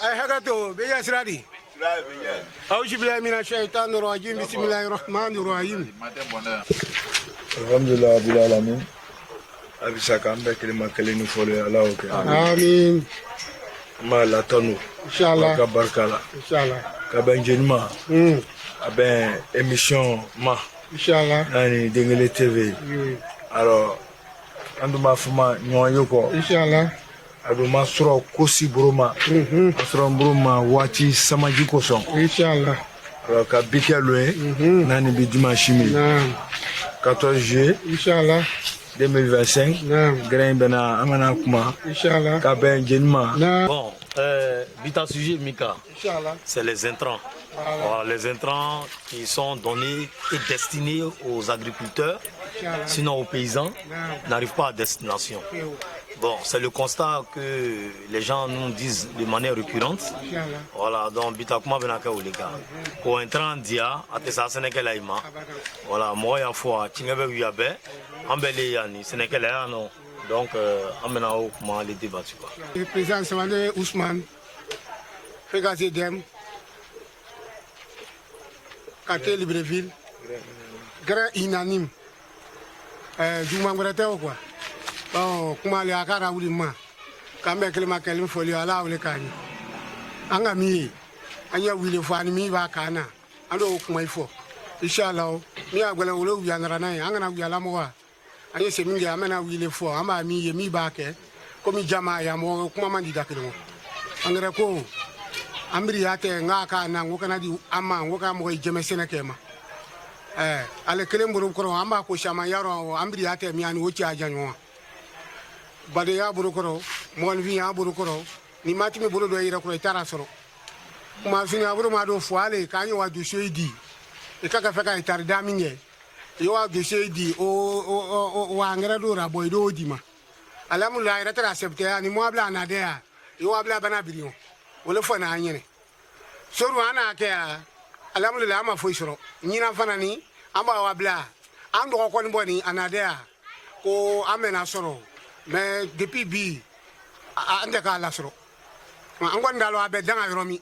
هكذا بيا سرادي أعوذ بالله من الشيطان الرجيم بسم الله الرحمن الرحيم الحمد لله رب العالمين أبي ساكن بكلمة كلمة فولي الله أوكي آمين ما لا تنو إن شاء الله كبركلا إن شاء الله كبنجنما أبن émission ما إن شاء الله يعني دينغلي TV alors anduma fuma nyoyoko إن شاء الله aduma sura kosi buruma sura buruma wati samaji koson إن شاء الله alors ka bikelwe nani bi dimanche mi نعم 14 juillet إن شاء الله 2025 نعم grain bena amana kuma إن شاء الله ka benjenma نعم Bon, bita sujet Mika, إن شاء الله c'est les intrants. Voilà, les intrants qui sont donnés et destinés aux agriculteurs, sinon aux paysans, n'arrivent pas à destination. Bon, c'est le constat que les gens nous disent de manière récurrente. Voilà, donc bita kuma benaka oleka. Ko intrant dia atesa senekela ima. Voilà, moi ya fois tingebe wiabe, ambele yani senekela ya non. Donc, amena o kuma les débats quoi. Le président Samane Ousmane Fegazé Dem quartier Libreville grand unanime Juma Ngorete quoi bon kuma le akara wuli ma kambe kelma kelim folio ala wule kani anga mi anya wile fani mi ba kana ando kuma ifo inshallah mi agwele wule wi anara na anga na wi ala mo wa anya se mi ga amena wile fo ama mi ye mi ba ke komi jama ya mo kuma mandi dakelo angere ko ambiri yake nga ka na ngo kana di ama ngo ka mo jeme sene kema ale kelem buru ko amba ko shama yaro ambiri yake mi ani wochi ajanyo bade ya buru ko mo vi ya buru ko ni mati mi buru do yira ko itara soro kuma fini aburu ma do fo ale ka nyi wa du sheidi e kaka feka itari daminge yo wa du sheidi o wa ngere do ra boy do di ma alhamdulillah ira tara accepter ani mo abla na de ya yo abla bana birion wala fo na anyene soru ana ke alhamdulillah ama fo isoro nyina fana ni amba wa bla ando ko ni boni anadea ko amena soro mais depuis bi ande ka la soro angon dalo abe danga romi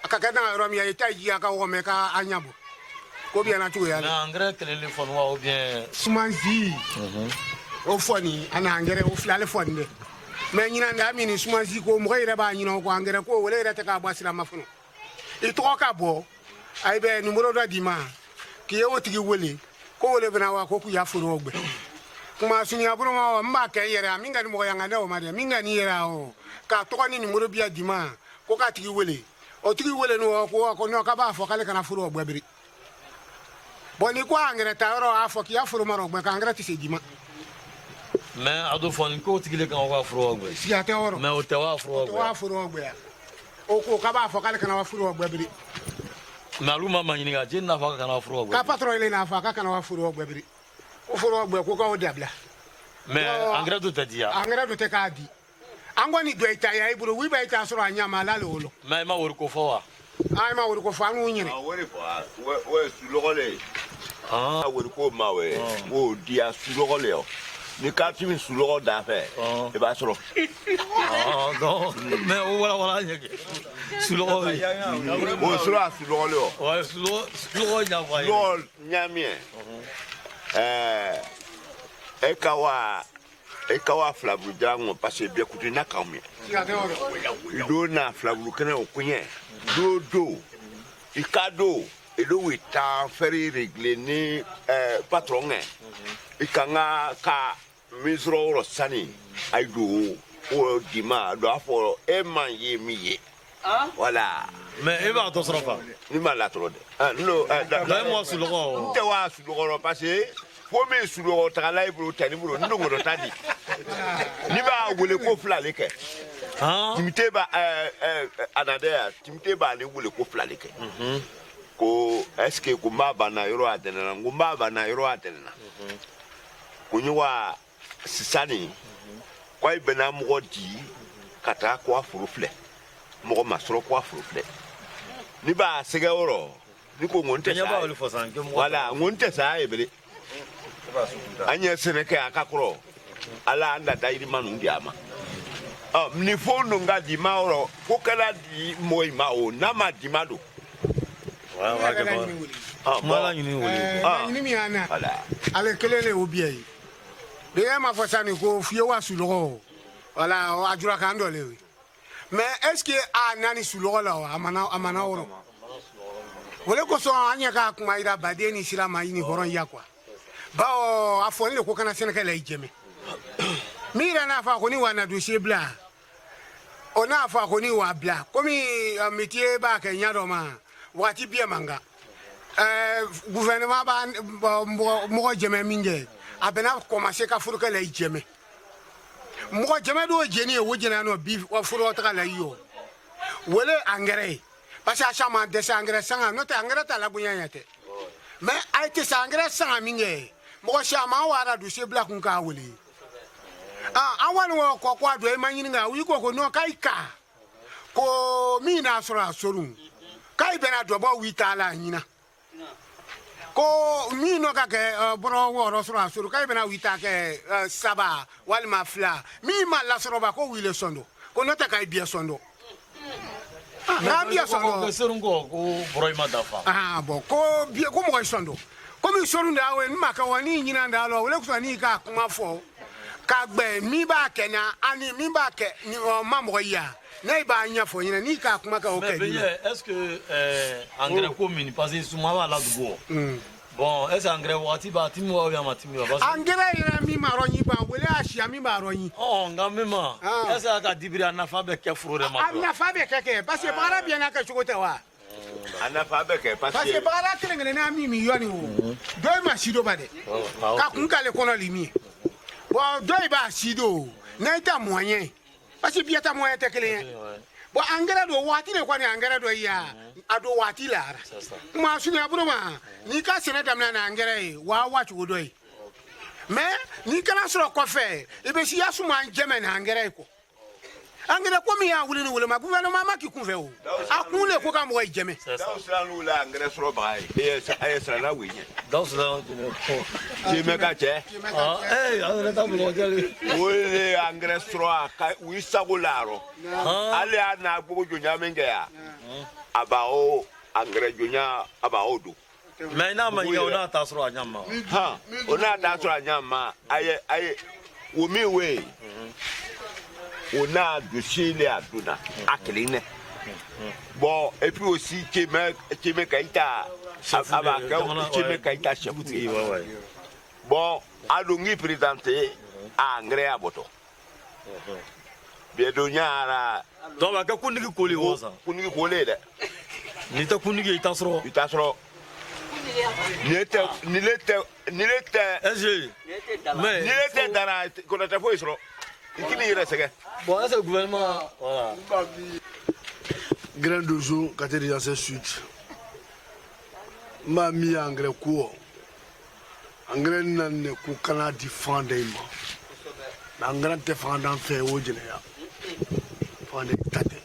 aka ka danga romi ya taji aka wo me ka anyabo ko bien na tu ya na engrais que le fond ou bien sumanzi o foni ana engrais o flale fonde mais nyina nda mini sumanzi ko mo ire ba nyina ko engrais ko wala ire te ka basira mafuno e to ka bo ay be numero do dima ki yewo tigi wele ko wele bana wa ko ku ya furo ogbe kuma suni aburo ma mba ke yere aminga ni mo yanga ne o ma de minga ni yera o ka to ni numero bia dima ko ka tigi wele o tigi wele no ko no ka ba fo kale kana furo ogbe biri boni ko engrais ta ro afo ki ya furo maro ogbe ka engrais ti se dima mais ado fon ko tigile kan wa furo ogbe si ate oro mais o te wa furo ogbe wa furo ogbe o ko ka ba fo kale kana wa furo ogbe biri mais aluma manyini ga je na fa kana furo ogbe ka patron ile na fa ka kana wa furo ogbe biri o furo ogbe ko ka o dabla mais engrais do te dia engrais do te ka di angoni do ita ya iburu wi ba ita soro anya ma la lo mais ma wor ko fo wa ay ma wor ko fa nu nyine wori fo we su logole wori ko ma we wo dia su logole o ni ka ti mi su logo da fe e ba soro non mais wala nyeke su logo wo su logole o ouais su logo nya wa lol nyamie e kawa flabu jango parce bien kuti na kamie do na flabu kana o kunye do ikado edo wita ferry régler ni patron ikanga ka misro ro sani aido o dima do afo e man ye miye voilà mais e ba to sorofa ni ma la trop de no da mo su logo te wa su logo parce fo me su logo ta la ibro tani bro ndo ngodo tadi ni ba wole ko fla leke timite ba anadea timite ba le wole ko fla leke ko est-ce que gumba bana yoro atenena gumba bana yoro atenena kunyiwa sisani kwa ibena mugodi kata kwa furufle mugo masoro kwa furufle ni ba sega oro ni ko ngonte sa wala ngonte sa ebele anya seneke akakro ala anda dairi manu ndiama ni fo nunga di ma oro ko kala di moy ma o na ma di ma do mala ni wole ni mi ana ale kelele obiei de ma fo sani ko fie wa su logo wala ajura kan do le mais est-ce que a nani su logo la amana oro wole ko so anya ka kuma ira badeni sira ma yini horon yakwa ba afoni le ko kana seneka la ijeme mira na fa ko ni wana dossier bla ona fa ko ni wa bla komi métier ba ke nyado ma wati bia manga gouvernement ba mo jeme minge abena commencer ka furu ka la ijeme mo jeme do jeni e wojina no bi wa furu ta la yo wole engrais parce que chama de engrais sanga no te engrais ta la bunya yate mais a été engrais sanga minge mo chama wara dossier bla kun ka wole awan wo ko kwa do e manyini nga wi ko no kai ka ko mi na sura sorun kai bena do bo wi ta la nyina ko mi no ka ke bro wo ro sura suru kai bena wi ta ke saba wal ma fla mi ma la sura ba ko wi le sondo ko no ta kai bia sondo na bia sondo ko sorun ko bro ma dafa bo ko bia ko mo sondo ko mi sorun da we ma ka wani nyina da lo le ko ni ka kuma fo kagbe mi ba kenya ani mi ba ke ni mamro ya nei ba nya fo nyina ni ka kuma ka okay est-ce que engrais ko mini passer souma ba la dugo bon est-ce engrais wati ba timi wa ya matimi ba engrais ira mi maro nyi ba wele ashia mi maro nyi ngamema est-ce ka dibira na fa be ke furo ma na fa be ke parce que bara bien na ka chukote wa ana fa be ke parce que bara kelengene na mi yoni o do ma sido ba de ka kun ka le kono limi bon doy ba sido na ta moyen parce que biata moyen te kelen bon engrais do wati ne kwani engrais do ya ado wati la ma sunu abroma ni ka sene damna na engrais wa chu doy mais ni kana soro ko fe e be si yasu man jeme na engrais ko engrais ko mi ya wuli ni wuli ma gouvernement ma ki kun fe o akun le ko ka mo jeme daw sala lu la engrais soro ba e sala na wi daw sala jeme ka che ala ta bulo jale wole engrais soro ka wi sagolaro ale ana gbogbo jonya menga ya abao engrais jonya abao do mais na ma yo na ta soro anyama ona ta soro anyama aye wo mi we ona de chile aduna akline bon et puis aussi Keme Kaita abaka Keme Kaita chaputi bon alongi présenté engrais aboto bien donyara donc ba ka kunigi koli wosa kunigi kole de ni ta kunigi itasro ni lete SG mais ni lete dara ko ta fo isro ikini ire sege bon est-ce que le gouvernement voilà Grand dojo catégorie sud ma mi engrais ko engrais nan ne ko kana défendre ma engrais te fanda fait o jene ya fanda tate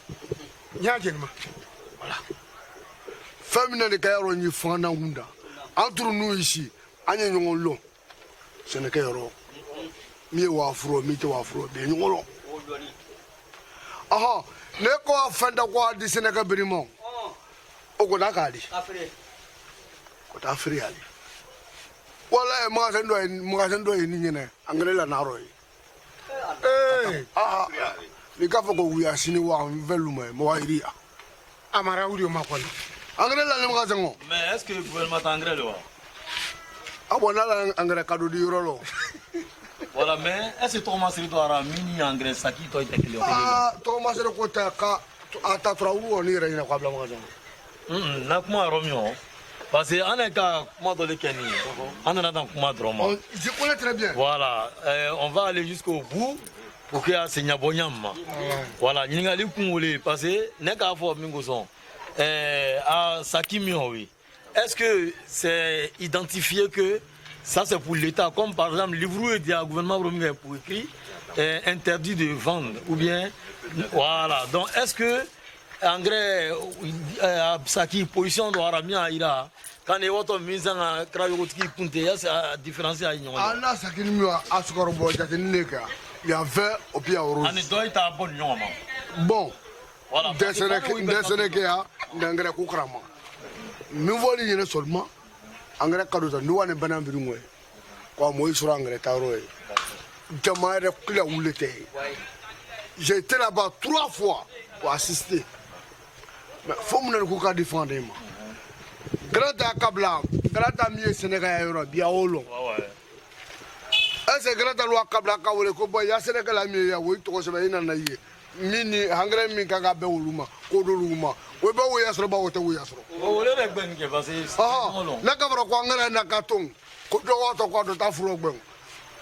nya jenma voilà famille ne kayaro ni fanda hunda entre nous ici anya nyongo lo ce ne kayaro mi wa afro mi te wa afro be nyongo lo aha ne ko afanda ko di Sénégal birimo o ko nakali ko ta free ali wala ma sendo ni nyene angale la naro yi ni ka fo ko wiya sini wa veluma mo wa iria amara uri ma ko angale la ni ma sengo mais est-ce que le gouvernement engrais lo abona la angale kado di rolo voilà mais est-ce que Thomas Ridouara mini engrais saki to ite kilo Thomas ko ta ka ata trawu ni re na kwa bla ma sengo na kuma romio parce que on est ka kuma do le keni on est dans kuma droma je connais très bien voilà on va aller jusqu'au bout pour que enseigne bonyama voilà ningali kungole parce que ne ka fo mingo son à Sakimio oui est-ce que c'est identifié que ça c'est pour l'État comme par exemple livre du gouvernement pour écrit interdit de vendre ou bien voilà donc est-ce que engrais Saki position do aramia ira quand les autres mise en crayotiki punte c'est différencier à ignorer ana Saki mi asukoro bo jate neka il y a vert et puis il y a rose. Bon, des Sénégalais, d'engrais Koukrama. Nous voulons seulement engrais cadeau, nous avons un banane brûlé. Comme moi, je suis engrais taroé. J'ai été là-bas 3 fois pour assister. Mais il faut que je défende. Grata Kabla, Grata Mieux Sénégal, Biaolo. Est-ce que Grata Loi Kabla Kawale Koboy, Sénégal, oui, tu vois, Mini, Hangre Minkaga Beuluma, Koduluma, Weba Yasro Bawata Yasro. Ah, Nakavra Kwangara Nakatung, Kodowato Quadro Tafro.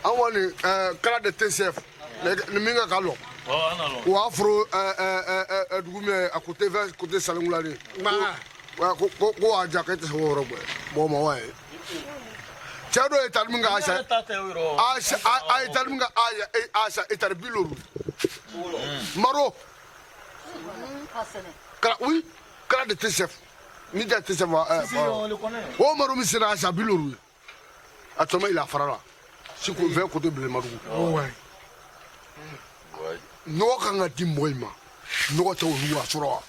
I want de TCF, le Minga Kalo. Ou Afro, à côté Salungulani. Go a jacket for Bon, Chado est Talmunga Asha, I Talmunga Asha, et Bilou. Maro, oui, Kara de TCF, ni de TCF. Oh, Maro Missira Asha Bilou. À Thomas la Farala. Si vous voulez côté de Marou. No kanga di moima. No to luwa sura.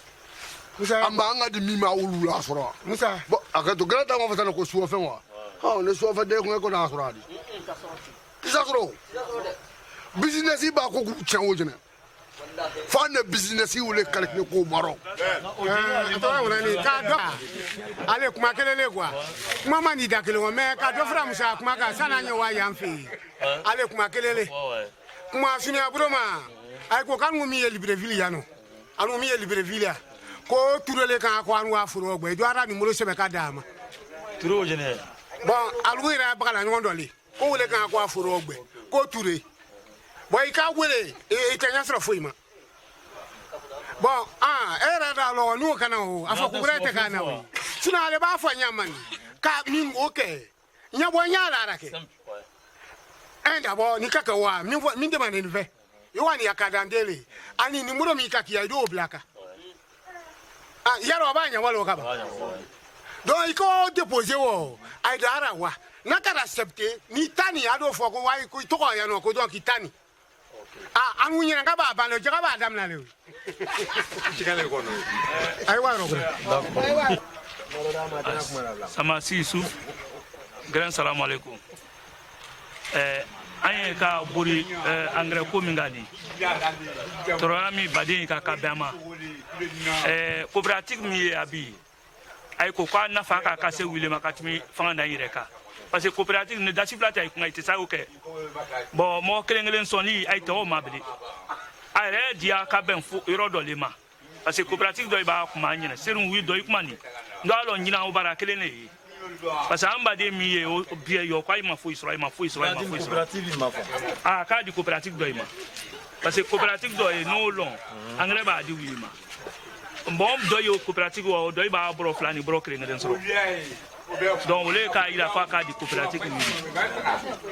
Amba anga di mima ulula sura. Musa. Bo akato grata mo fatana ko suwa fenwa. Ha ne suwa fa de ko na sura di. Kisa sura. Business ba ko ku chanwo jena. Fa ne business wule kalkne ko maro. Ale kuma kelele kwa mama ni dakele wa me ka do fra musa kuma ka sana nye wa yamfi ale kuma kelele kuma suni abroma ay ko kan mi Libreville yano anu mi Libreville ko turele kan ko anu afuro ogbe do ara ni mo lo sebe ka dama turo jene bon alu ira bagala ngon doli ko wule kan ko afuro ogbe ko ture boy ka wele e tanya sro foima. Bon, era da lo nu kana o afa ku brete kana o suna le ba fa nyaman ka min oke nya bo nya la rake enda bo ni kaka wa min de man enve yo wani akadandele ani ni muro mi kaki ya do blaka yaro ba nya walo ka ba do iko deposer wo ai dara wa na ka accepter ni tani ado fo ko wa ko to ko ya no ko do ki tani anu nyina ka ba lo jaga ba dam na le chikale kono ay wa ro sama sisu grand salam alaikum anye ka buri engrais ko mingadi torami badin ka kabama coopérative mi abi ay ko kwa na fa ka se wile makatimi fanga yireka parce que coopérative ne dasifla tay ko ngati sa oké bon mo kelengelen soni ay to mabli ay dia ka ben fu irodolema parce que coopérative do ba kuma nyina serun wi do ikumani ndo alo nyina obara kelene parce que amba de mi o bien yo kwa ma fu isra ma fu isra ma fu isra ka di coopérative do ima parce que coopérative do e no long engrais ba di wi ma bon do yo coopérative o do ba bro flani bro kelengelen so donc le cas il a pas cas de coopérative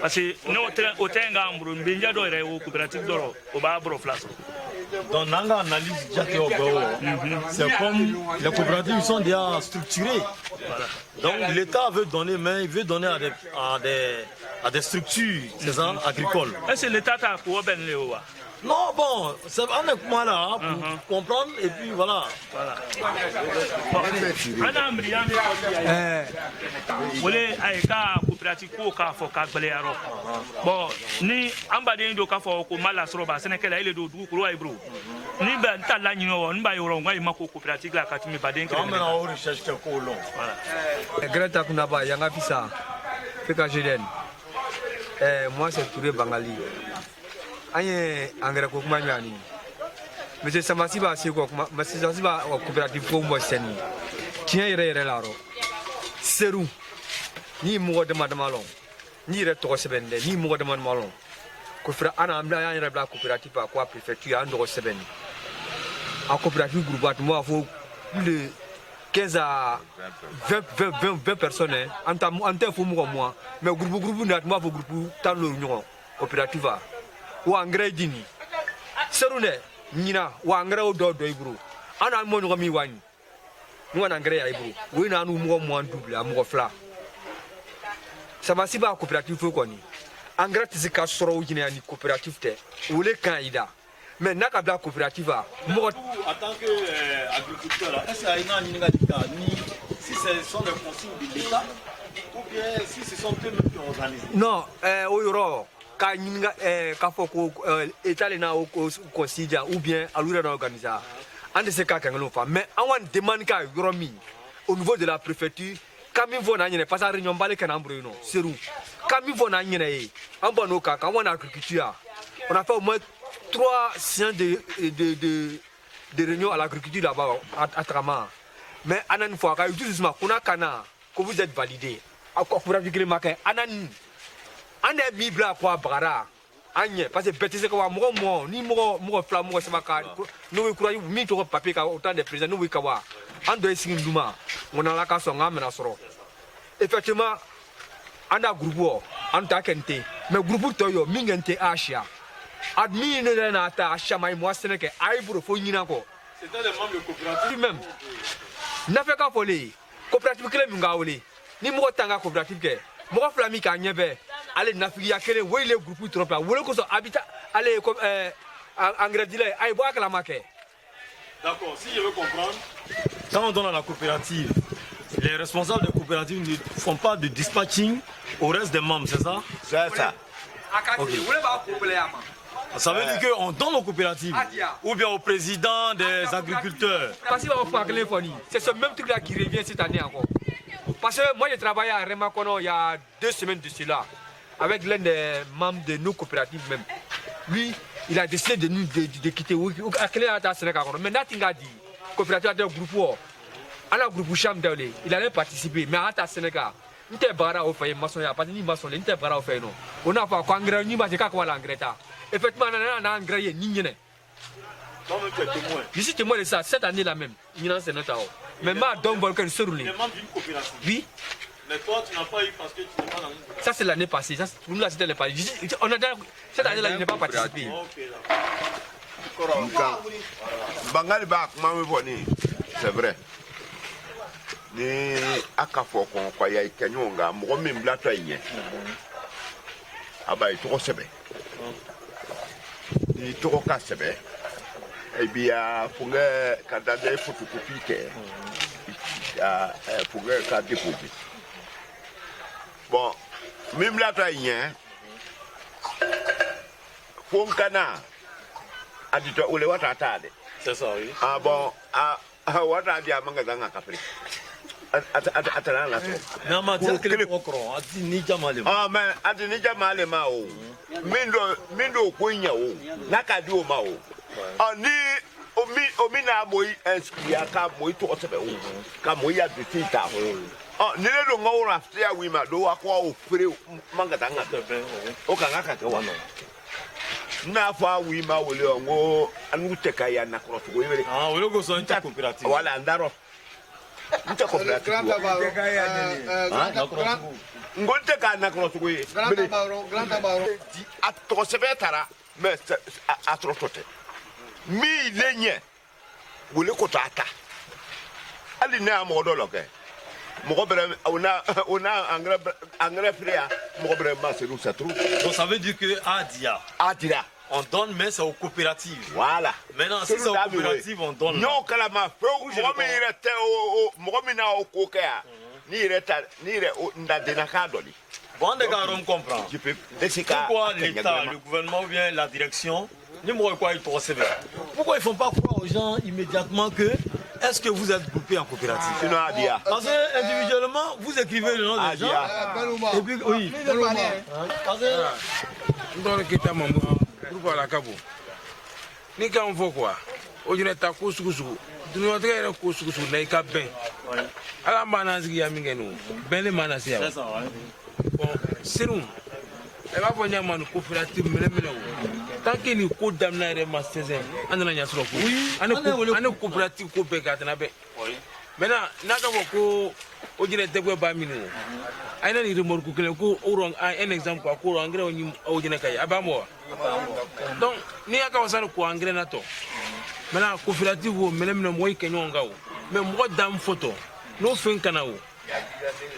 parce que nous au tenga ambro mbinja do re coopérative do o ba bro place donc nanga analyse jake obo c'est comme les coopératives sont déjà structurées. Voilà. Donc l'État veut donner mais il veut donner à des structures ces agricoles. Est-ce que l'État a pour ben le wa? Non, bon, c'est avec moi là pour comprendre et puis voilà. Wole ay ka coopérative ko ka fo ka gbele yaro. Bon, ni ambade ndo ka fo ko mala sroba Sénégal ile do du ko ay bro. Ni ba ntala nyino ni ba yoro ngai mako coopérative la katimi baden ke. On a recherche que ko long. Voilà. Greta kunaba yanga fisa. Fika jeden. Moi c'est Touré Bangali. Aye engrais ko kuma nyani monsieur Samasiba c'est ko kuma monsieur Samasiba coopérative ko mo seni tien yere la ro seru ni mo de madamalo ni re to sebende ni mo de madamalo ko fra ana amla ya yere bla coopérative ko préfecture ando sebende a coopérative groupe mo fo plus de 15 à 20 personnes en fo mo moi mais groupe na mo fo groupe tan lo nyon coopérative wa engrais dini serune nyina wa engrais do ibru ana mo ngo mi wani ni wana engrais ya ibru we na anu mo double am go fla Samasiba coopérative ko ni engrais tɛ se ka sɔrɔ o ɲinɛ ni coopérative tɛ o le kan ida mais n'a ka bila coopérative a mɔgɔ. En tant qu'agriculteur, est-ce qu'il y a une si ce sont les consignes de l'État ou bien si ce sont eux-mêmes qui organisent? Non, o yɔrɔ ka ɲininka k'a fɔ ko État le n'a o consigne ou bien alu yɛrɛ organise an tɛ se k'a kɛ kelen fa mais an kɔni demande ka yɔrɔ min au niveau de la préfecture ka min fɔ n'an ɲɛna parce que réunion bali kɛ n'an bolo yen nɔ Seru ka min fɔ n'an ɲɛna ye an bɔ n'o kan k'an kɔni agriculture on a fait au moins 3 séances de réunion à l'agriculture là-bas à Tagama mais anan fɔ a ka juste ma kuna kana que vous êtes validé a coopérative kelen ma kɛ anan an de mi bila ko a bagara an ɲɛ parce que bɛɛ tɛ se ka wa mɔgɔ ni mɔgɔ fila mɔgɔ saba ka n'o ye courage min tɔgɔ papier ka autant de président n'o ye ka wa an dɔ ye sigi duma n ala ka sɔn k'an mɛna sɔrɔ effectivement an da groupe an ta kɛ n tɛ mais groupe tɔ yɔ min kɛ n tɛ a siya a min ne yɛrɛ n'a ta a siya ma ye mɔgɔ sɛnɛ kɛ a y'i bolo fo ɲinan kɔ. C'était les membres de coopérative même n'a fɛ ka fɔlen coopérative kelen min k'a wele ni mɔgɔ tan ka coopérative kɛ mɔgɔ fila min k'a ɲɛ bɛɛ ale nafigiya kelen wo ile groupe trop a wele kosɔn a bɛ taa ale engrais dilaire a ye bɔ a kalama kɛ. D'accord, si je veux comprendre, quand on donne à la coopérative, les responsables des coopératives ne font pas de dispatching au reste des membres, c'est ça? C'est ça. Okay. Ça veut dire qu'on donne aux coopératives ou bien au président des agriculteurs. Parce que c'est ce même truc-là qui revient cette année encore. Parce que moi, j'ai travaillé à Remakono il y a 2 semaines de cela, avec l'un des membres de nos coopératives même. Lui, il a décidé de nous de quitter. Mais Natinga dit, coopérative de groupe, à groupe Cham il allait participer, mais à Sénégal. Nous sommes bara au fait, maçon, il n'y a pas de maçon, nous sommes bara au fait. On a fait engrais, nous avons fait l'engrais. Effectivement, on a engrais, nous je suis témoin de ça, cette année-là même. Mais ma donc volcan se roule. Les membres d'une coopérative. Oui. Mais toi, tu n'as pas eu parce que tu n'es pas dans une coopérative. Ça, c'est l'année passée. Ça, pour nous, là, c'était l'année passée. Cette année-là, il n'a pas participé. Ok, d'accord. Bangali ba kuma mi boni, c'est vrai. Ni aka fo kon kwa ya ikanyonga mo mi mblatwa yin. Aba itoko sebe. Ni toko ka sebe. E bia funga kada de photocopie ke. Funga ka déposer. Bon, mi mblatwa yin. Fonkana adito ule wata tade. C'est ça, oui. Ah bon, wata dia manga zanga kafri. Atala la so. Na ma dire que le okro, ati ni jamale. Ah mais ati ni jamale ma o. Mindo ko nya o. Nakadi o ma o. Ani omi na moyi inscrit ka moyi to otebe o. Ka moyi ya de tita o. Ah ni le do ngawra after we ma do akwa o fere manga zanga. O ka ngaka ke wa no. Na fa wi ma wole ongo anu teka ya na cross go yele ah wole go so nta coopérative wala ndaro nta coopérative teka ya ngo teka na cross go yele granda baro di atro sebetara mais atro tote mi lenye wole ko tata ali na mo do loke mo bere ona engrais fria mo bere ma c'est nous ça trouve donc ça veut dire que Adia on donne mais c'est aux coopératives. Voilà. Maintenant si c'est aux coopératives on donne. Non kalama feu mo mi rete mo mi na o ko ka ni reta ni re nda de na ka doli. Bon les gars on comprend. Pourquoi l'État, le gouvernement ou bien la direction numéro quoi ils procèdent. Pourquoi ils font pas croire aux gens immédiatement que est-ce que vous êtes groupé en coopérative? Sinon Adia. Parce que individuellement vous écrivez le nom des gens. Et puis oui. Parce que ndore kita mambo groupe la kabo ni kan fo quoi o jine ta ko sugu duno tere ko sugu na ka ben ala mana sigi ya mingenu ben le mana sia c'est ça bon serum e ba fo nyama no coopérative mele o tant que ni ko damna re ma 16 andana nya soro ko ane coopérative ko be ga tana be maintenant na ka ko o jine tegwe ba minu aina ni remor ko kele ko oron un exemple ko engrais o jine kay abamo donc ni aka wasana ko engrais na to maintenant coopérative o mele moy kenyonga o mais mo dam photo no fin kana o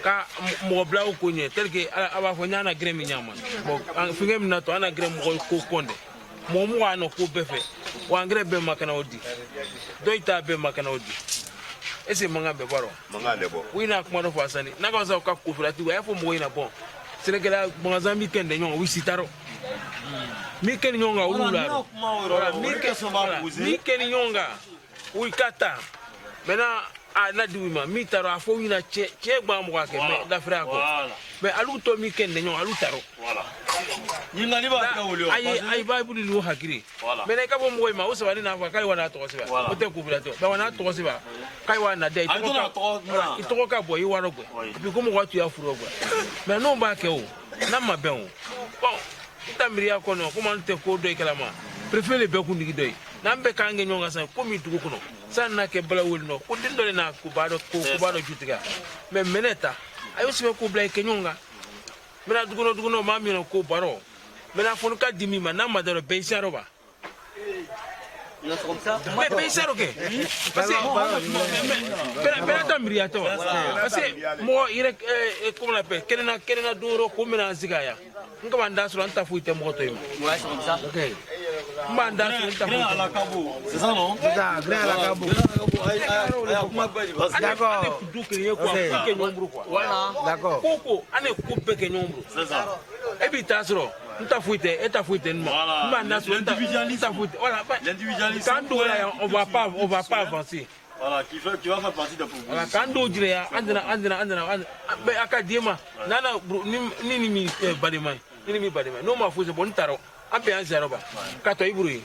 ka mo bla ko nye tel que aba fo nyana gré mi nyama bon finge mi na to ana gré mo ko konde mo mo ano ko befe wa engrais be makana odi doita be makana odi ese manga be baro manga de bo wina kuma do fasani na ka sa ka coopérative ya fo mo wina bon Sénégal manga mi kende nyon wi sitaro mi ken nyonga ulula mi ken nyonga wi kata mena na diwima mi taro afo wina che gba mo ka ke me da fra ko mais alu to mi ken nyon alu taro voilà ni ngani ba ka wolo ay ba buli lu hakiri mena ka bo mo ma o se wani na fa kai wana to se ba o te kubula to ba wana to se ba kai wana de to ka bo yi waro bo bi ko mo watu ya furo bo mais no ba ke o na ma be o bon tamiri ya kono kuma nte ko do kalama préféré be ku ndigi doy na mbe ka nge nyonga sa ko mi tugo kuno san na ke bala wol no ko dindo na ko bado jutiga mais meneta ayo se ko bla ke nyonga mena duguno ma mi no ko baro mena fonu ka dimi ma na madaro be saroba Non, c'est comme ça. Mais c'est ok. Parce que tamiri ya to parce que mo ire comment on appelle kenena duro ko mena zigaya nga banda sur anta fuite mo to yima Ouais, c'est comme ça. OK banda sur anta fuite à la cabo c'est ça non C'est ça, grain à la cabo. d'accord du que yeko ke nyombru quoi Voilà. D'accord. koko ane coupe ke nyombru c'est ça et puis tasro anta fuite nmo banda sur anta fuite voilà l'individualisme quand on va pas avancer. Voilà, qui va faire partie de la proposition. Voilà, quand on dirait, mais académie, nana, ni mi badema, non ma fausse bonne taro, un peu un zéro bas, quand tu es brûlé.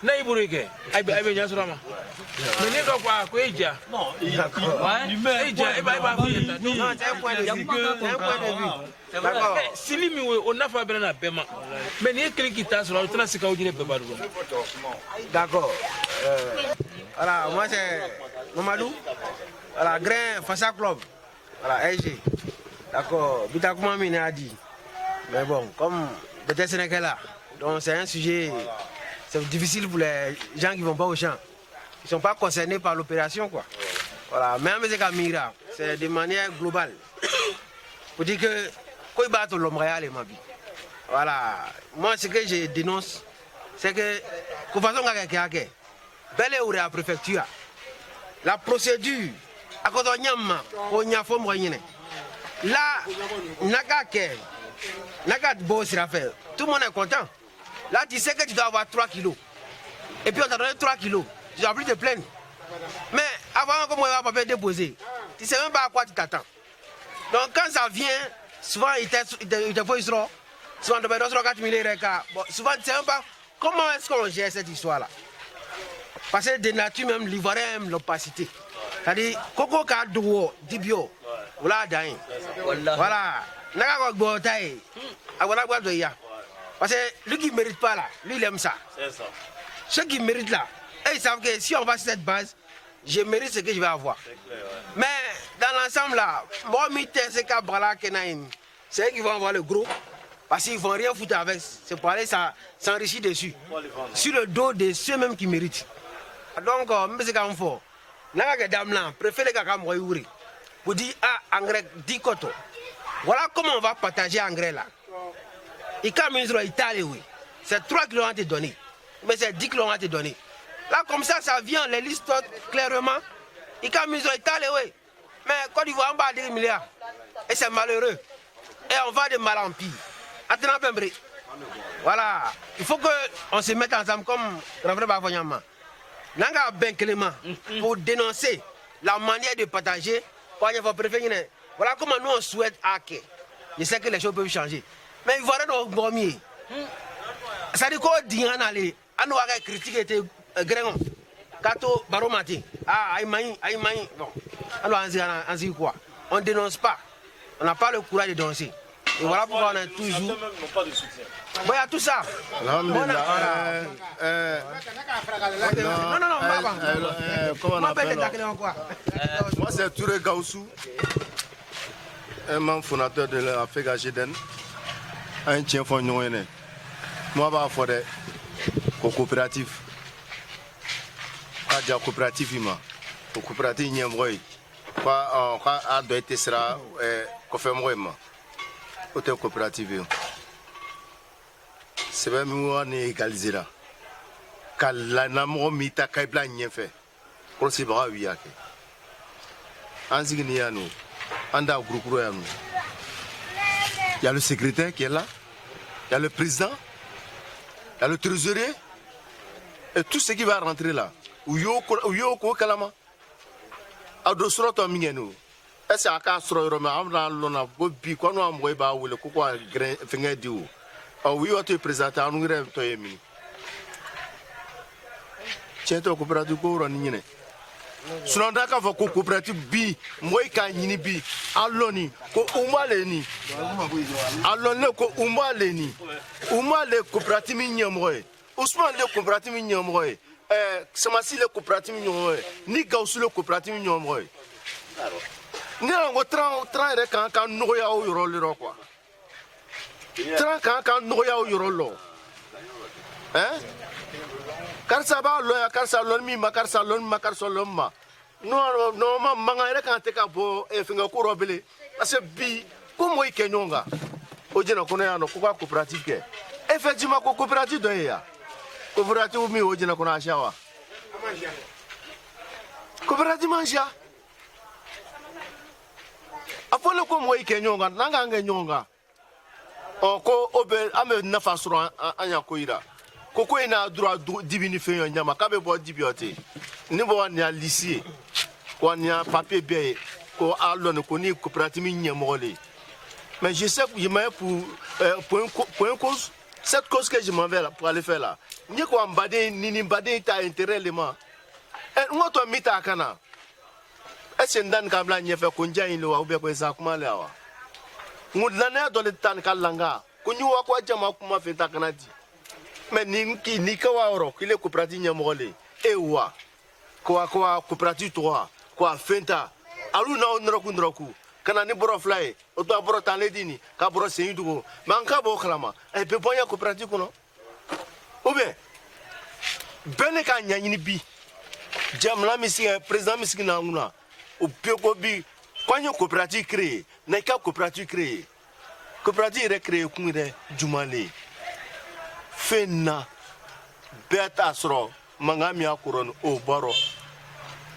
Na iburu ke ay be nyasrama mais ne ko kwa ko eja non eja e ba fuita Non, c'est un point de vue. C'est un point de vue. D'accord. silimi we on nafa bena bema mais ne kli kita sur tana sika ujine be baru D'accord. Voilà, moi c'est Mamadou. Voilà, grain Fassa Club. Voilà, LG. D'accord. Bita comment mine a dit. Mais bon, comme peut-être Sénégal là, donc c'est un sujet, c'est difficile pour les gens qui vont pas au champ. Ils sont pas concernés par l'opération quoi. Voilà, même c'est comme Mira, c'est de manière globale. Pour dire que quoi il bat l'homme réel et ma vie. Voilà, moi ce que je dénonce, c'est que de façon que belle est la préfecture. La procédure, à cause de Nyama, on y a fait moyen. Là, Naga beau sur l'affaire. Tout le monde est content. Là, tu sais que tu dois avoir 3 kilos. Et puis on t'a donné 3 kilos. Tu dois plus te plaindre. Mais avant qu'on va pas déposer, tu ne sais même pas à quoi tu t'attends. Donc quand ça vient, souvent il te faut souvent tu dois 4 000 rekas. Bon, souvent tu ne sais même pas comment est-ce qu'on gère cette histoire-là. Parce que de nature même, l'Ivoirien aime l'opacité. C'est-à-dire, Coco Kadouo, Dibio, voilà, Dain. Voilà. Parce que lui qui ne mérite pas là, lui il aime ça. c'est ça Ceux qui méritent là, ils savent que si on va sur cette base, je mérite ce que je vais avoir. Mais dans l'ensemble là, moi, c'est eux qui vont avoir le gros. Parce qu'ils ne vont rien foutre avec. C'est pour aller s'enrichir dessus. Sur le dos de ceux-mêmes qui méritent. Donc, je comme faut. Les dames là, préférez les pour dire, ah, engrais 10 coton. Voilà comment on va partager l'engrais là. Et quand ministre Italie, oui, c'est 3 kilos à te donner. Mais c'est 10 kilos à te donner. Là, comme ça vient, les listes clairement. Et quand ministre Italie, oui. Mais Côte d'Ivoire, on va 10 milliards. Et c'est malheureux. Et on va de mal en pire. Voilà, il faut qu'on se mette ensemble comme Ravre Bavonyama. Nanga Ben Clément pour dénoncer la manière de partager. Voilà comment nous on souhaite hacker. Je sais que les choses peuvent changer. Mais il voilà nos gourmiers. Ça dit quoi dire en aller. À nous avoir critiqué Grégon. Kato Baromati. Ah, aïe, bon. Alors on dit quoi? On ne dénonce pas. On n'a pas le courage de dénoncer. Et voilà pourquoi on a toujours. Il y a tout ça. Non, comment on appelle moi c'est Touré Gaussou, un membre fondateur de la FEGA GDN, un tien fond nyongene. Moi je vais faire des coopératives. Pas de coopérative, mais coopérative nyemboy. a doit être sera confirmé auto coopérative c'est même on est égalisé là car la namo mita kaibla nyefe ko si ba wi yake anzigni yanu anda groupe royam il y a le secrétaire qui est là il y a le président il y a le trésorier et tout ce qui va rentrer là uyo ko kalama ado sroto mingenu ese aka sro ro ma amna lona bo bi ko no amwe ba wole ko kwa finga diu o wi o te présenter anu ngire to yemi cheto coopérative ko ro ni ne suno da ka fo ko coopérative bi moy ka nyini bi aloni ko umale ni aloni ko umale coopérative nyamroy Ousmane le coopérative nyamroy Samasi le coopérative nyamroy ni Gausu le coopérative nyamroy ni ngo tran re kan no ya o yoro le quoi tran kan no ya o yoro lo kar saba lo ya kar salon mi makar salon makar solon ma no ma manga re kan te ka bo e finga ko robele parce bi ko moy kenyonga o jina ko no ya no ko coopérative ke effectivement ko coopérative do ya coopérative mi o jina ko na shawa coopérative manja afole ko moy kenyonga nanga ngenyonga o ko obe ame nafa suro anya ko ira koko ina droit dibini fe nyama ka be bo dibiote ni bo wan ya lycée ko nya papier be ko alone ko ni coopérative nyamole mais je sais que je m'a pour cause cette cause que je m'en vais là pour aller faire là ni ko ambade ni mbade ta intérêt lema e ngoto mita kana e sendan kabla nyefe ko njayin lo wa be ko sa kuma le awa ngudlana do le tan kalanga ko nyuwa ko jama kuma fe ta kana di mais ni ka wa oro kile coopérative nyamole e wa ko coopérative to ko fenta alu na onroku kana ni boro fly o to boro tan ledini ka boro seyin dugo man ka bo klama e be bonya coopérative ko no ou bien bene ka nyanyini bi jamla misi président misi na nguna o be ko bi kwanyo coopérative créé na ka coopérative créé coopérative créé kunire jumale fenna beta sro mangami akuron o boro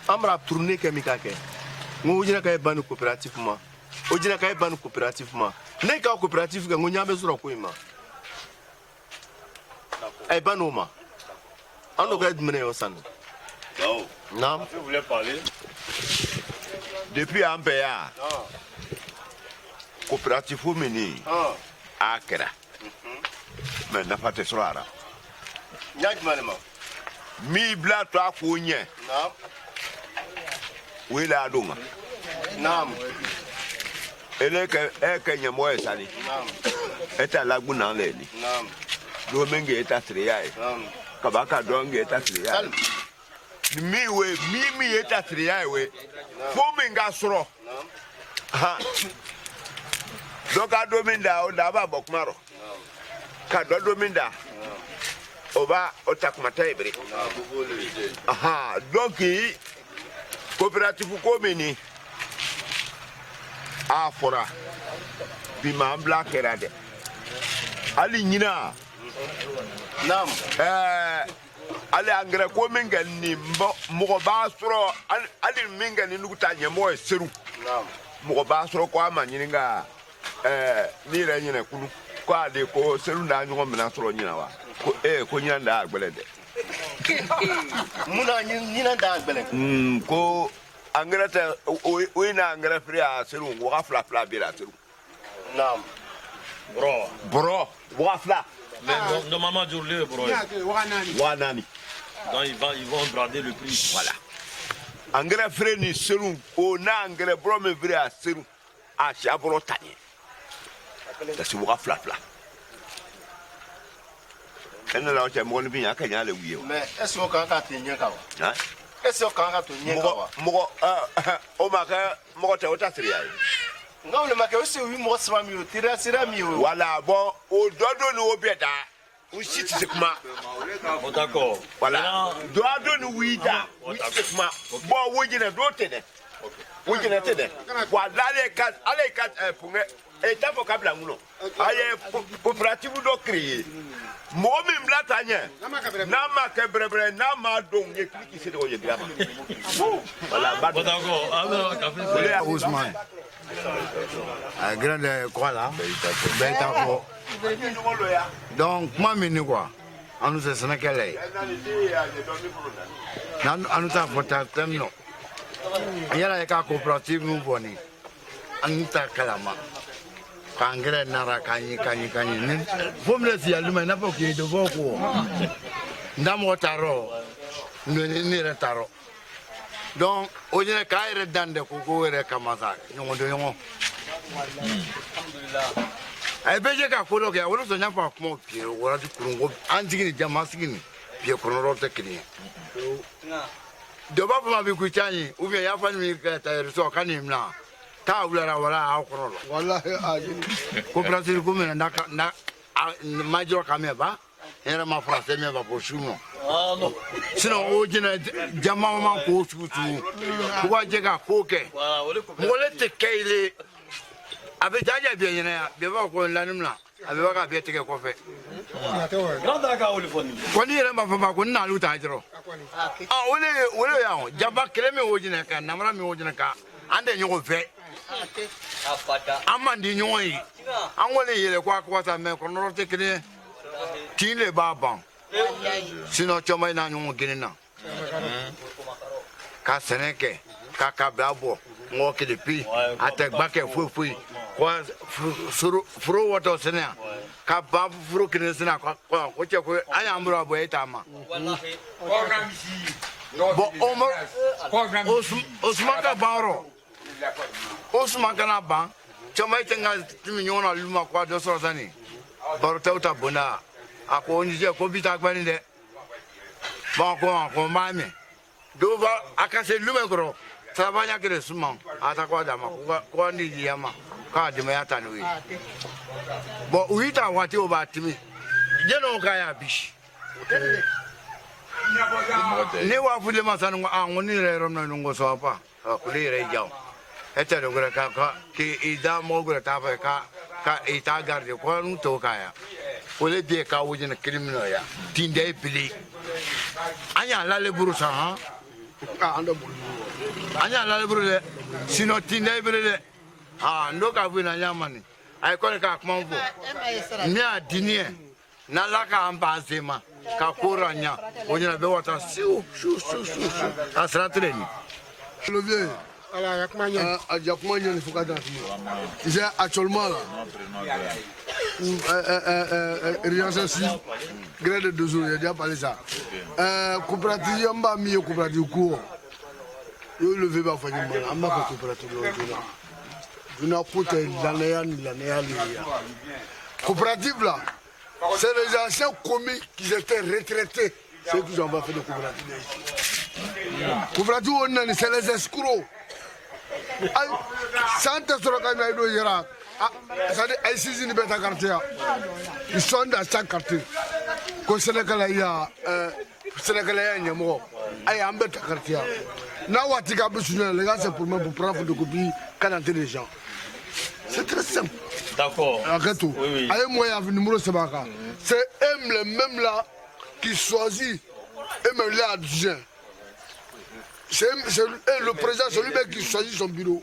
amra tourner kemikake ngujina kay banu coopérative ma ojina kay banu coopérative ma ne ka coopérative ga ngunyambe sura ko ima ay banu ma ando ga dmene osan non je voulais parler depuis Ambeya coopérative mini akra mais n'a pas de soara nyajmalema mi bla to afunye non wila adunga nam eleke nyamo esali nam eta laguna leli nam do menge eta triai nam kabaka donge eta triai mi eta triai we fo minga soro ha do ka dominda o da ba bokmaro ka do dominda oba otakmata ibre aha donc coopérative komini a fora bi ma black erade ali nyina nam ali angre ko mingal ni mo ba soro ali mingal ni nukuta nyemo seru nam mo ba soro ko amanyinga ni re nyina kunu ko ade ko seru na nyo mena soro nyina wa ko nyina nda agbelede muna nyina nda agbele ko angrata o ina angra fria seru wa fla bira seru nam bro wa fla mais normalement jour le bro wanani donc ils vont brader le prix voilà angra fria ni seru o na angra bro me fria seru a chabro tani da si wa fla ene la o che mo ni binya ka nya le wiye mais est-ce qu'on ka tinye ka wa est-ce qu'on ka tinye ka wa mo o ma ka mo te o ta siri ai ngam le make o se wi mo sma mi o tira sira mi o wala bon o dodo ni o beta o shit se kuma bon d'accord voilà dodo ni wi da wi se kuma bon wo jina do te ne wujina tede wa lale ka ale ka punge e tafo kabla nguno aye coopérative do créer mo mi mlata nye na ma ke brebre na ma don ye kliki se do ye grama voilà ba d'accord Ousmane a grande quoi là Betako donc moi mini quoi on nous est sénégalais nan anu ta fota temno yala ka coopérative nous boni anu ta kalama kangere nara kanyi ni fomle si aluma na po ki do boko ndamo taro ni retaro donc ojine kaire dande ko go were kamasa nyongo do nyongo alhamdulillah ay beje ka ko loge wolo so nyafa ko pie wora di kurungo antigini jama sigini pie ko rote kini do ba ma bi ku chani u bi ya fa ni ka ta so kanimna ta ulara wala akoro wallahi aji ko brasil ko mena na major kameba era ma frase me ba po shuno ah no sino ojina jama ma ko sutu ko wa jega ko ke wala te kayle abe jaja bi nyina be ba ko lanimna abe ba ka be te ko fe nda ka woli foni koni era ma fa ko na lu ta jiro ah wole ya jaba kreme ojina ka namra me ojina ka ande nyoko fe amandi nyoi angole yele kwa ta me ko no te kene tile baba sino choma ina nyongo genena ka seneke ka kababo ngoke de pi ategba ke fu kwa furu wato senya ka ba furu kene sena ko che ko anya amro abo etama wallahi bo program osmaka baro osmaka na ba choma itenga timi nyona luma kwa do so sani baro tauta bona ako onje ko bita gbani de ba ko mami do ba akase luma kro sabanya kire suma ata ko dama ko ndi yama ka de me ata no wi bo uita wati o ba timi je no ka ya bish ne wa fule masanu ngoni re rom no ngo so pa ko le re jaw eta do gra ka ki ida mo gra ta fa ka ita garde ko nu to ka ya ko le de ka wujina criminal ya tinde pili anya la le buru sa ha anda buru anya la le buru le sino tinde buru le ah ndo ka bu na nyamani ay ko ka kuma vo ni adinie na la ka amba zema ka koranya wujina be wata siu asra treni le vieux alors Yakumanya il faut qu'à il est actuellement là Riansensi grade de 2 jours il a déjà parlé ça coopérative yamba mi coopérative court yo levé ba fani mal amba ko coopérative lo dina kota l'année coopérative là c'est les anciens commis qui étaient retraités ceux qui ont fait de coopérative coopérative on c'est les escrocs ay sante soro ka na do yera ça dit ay sisi ni beta quartier ils sont dans chaque quartier ko Sénégal ya nyamo ay ambeta quartier na wati ka bisuna les gars c'est pour moi pour prendre de copie canenter les gens c'est très simple d'accord arrête-toi oui. Allez moi ya numéro sebaka c'est le même là qui choisit et même là adjoint. C'est le président, celui qui choisit son bureau.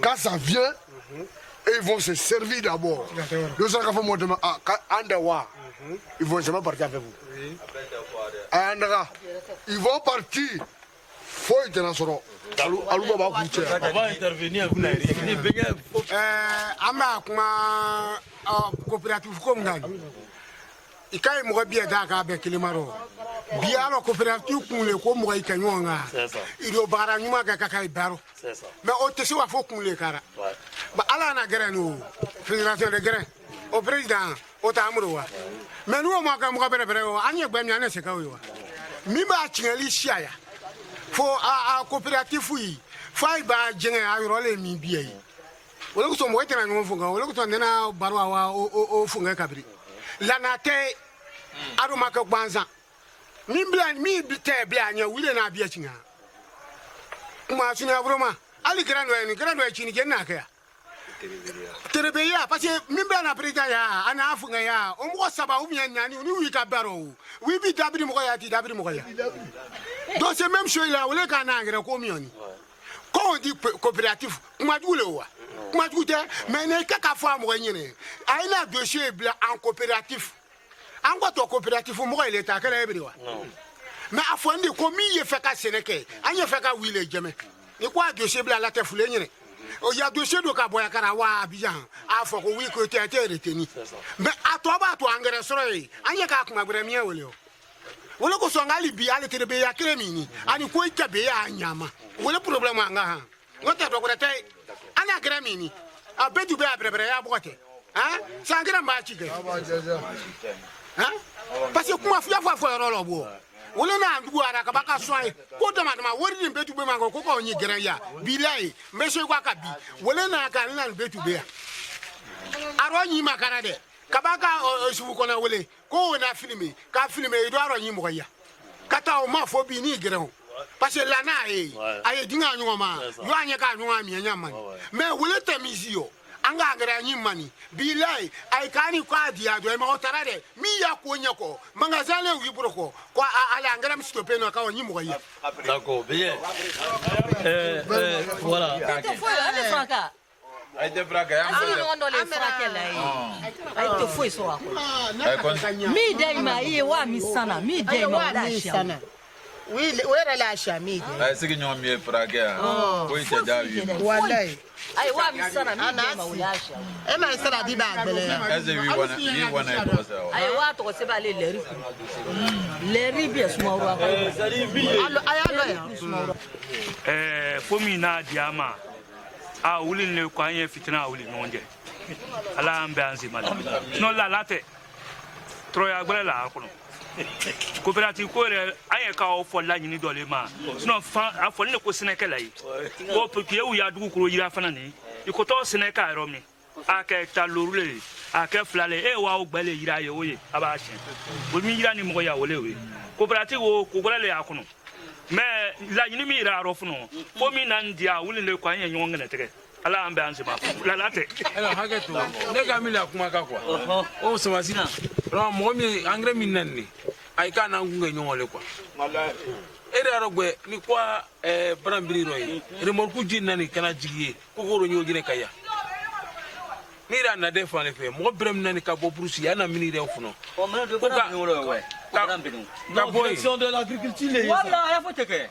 Quand ça vient, ils vont se servir d'abord. Ils vont jamais partir avec vous. Ils vont partir. Faut être dans ce rôle. On va intervenir. Ikai mo bia da ka be kilimaro bia lo coopérative kunle ko mo kai kanyonga c'est ça ido bara nyuma ka kai baro c'est ça mais o te siwa fo kunle kara ba ala na greno fédération de grain au président o ta amruwa mais nous mo ka mo bere bere o anye gba mi ane se ka o mi ba chinali shiaya fo a coopérative yi fai ba jenga ayro le mi bia yi wala ko so mo tena no funga wala ko to nena barwa wa o funga kabri lanate aroma ka gbanza mi te bla nya wule na bia chinga kuma suna broma ali grando e chini kenna kaya terebeya parce que mimbe na president ya ana afunga ya o mo saba o mien nyani ni wi ka baro wi bi dabri mo ya ti dabri mo ya donc c'est même chose là o le kana ngre ko mioni ko on dit coopérative kuma dule wa kuma dute mais ne ka fa mo nyine ay na dossier bla en coopérative en quoi to coopérative mo ko ile ta kala ebri wa mais afondi ko mi ye fe ka seneke anya fe ka wi le jeme ni kwa dossier bla la te fule nyine o ya dossier do ka boya kara wa Abidjan a fo ko wi ko te reteni mais atoba to angere soro yi anya ka kuma gbere mi e wole o wole ko so ngali bi ale tere be ya kremini ani ko ite be ya anyama wole problem anga ha ngote to gbere te ana kremini a bedu be abrebre ya bote hein sangre ma chike hein parce que kuma fia fo ro bo wole na ndugu ara ka baka soe ko to ma wori betu be mango ko ko nyi gran ya bilai meso kwa ka bi wole na ka na betu be ya aro nyi makara de ka baka subu ko na wole ko na filmer ka filmer do aro nyi mo ya kata o ma fo bi ni gran parce que la na aye dinga nyu ma yo anya ka nyu ma mi anya man mais wole temizio anga ngara nyi mani bilai ay kani kwa dia do ma otara de mi ya ko nyako mangazale wi broko kwa ala ngara mi stoper no ka nyi mo ya d'accord bien voilà allez Franca ay de braga ya no le Franca la ay to foi so ako mi dai ma yi wa mi sana mi dai ma da sana oui wera la chamide ay sigi nyom mi braga ko ite da wi wallahi ay wa mi sana mi dai ma ulasha e ma sara di ba bele eze wi wana ito sa ay wa to se ba le leri bi esmo ro ako fomi na diama a wuli ne ko anye fitina wuli nonje ala ambe anzi mali no la late troya gbere la akuno coopérative ko re aye ka o fo la nyini dole ma sino fa afo ne ko sineke lai ko pe u ya dugu kuro yira fana ni ikoto sineka ro mi ake ta lorule ake flale e wa o gbele yira ye oye aba shin o mi yira ni mo ya wole we coopérative o ko gbele ya akuno mais la nyini mi yira ro funo fo mi nan dia wuli ne ko anye nyonga ne tege ala ambe anzi ma la late alors hageto ne ga mi la kuma ka kwa o so wasina ro mo mi angre mi nanni ay kana ngunga nyongole kwa ere arogwe ni kwa brambiri royi remorku jinani kana jigiye ko goro nyogine kaya ni ra na defa le fe mo brem nani ka bo brusi ana mini re funo o mena de bana ni wolo we la direction de l'agriculture voilà ya faut que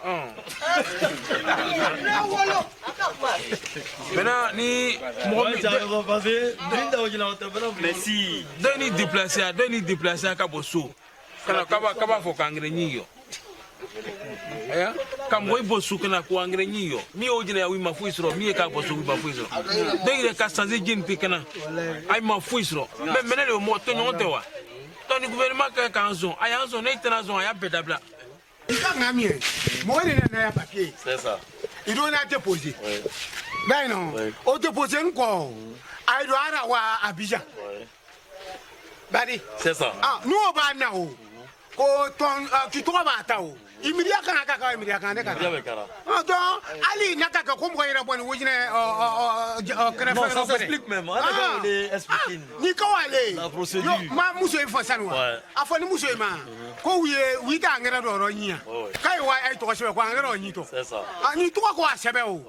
mena ni mo mi va passer brinda ojina otebana merci doni déplacer ka boso kana kaba fo kangre nyiyo ya kamboy bosu kana ko angre nyiyo mi ojina ya wi ma fuisro mi ka bosu wi ma fuisro degre ka sanze jinti kana ay ma fuisro mais menele mo to nyonte wa to ni gouvernement ka kanzo ay anzo ne tenazon ay bedabla ngamie mo ne na ya papier c'est ça il doit na déposer ben non o déposer nko ay do ara wa Abidjan bari c'est ça nous on va na o ko ton ki to ba ta o imiria kana kaka imiria kana kaka donc ali nakaka ko mo yira boni wujine non ça s'explique même on est expliquer ni ko ale la procédure ma muso e fasanwa afoni muso e ma ko wi ta ngara do ro nyia kai wa ai to ko sebe ko ngara nyi to c'est ça ni to ko asebe o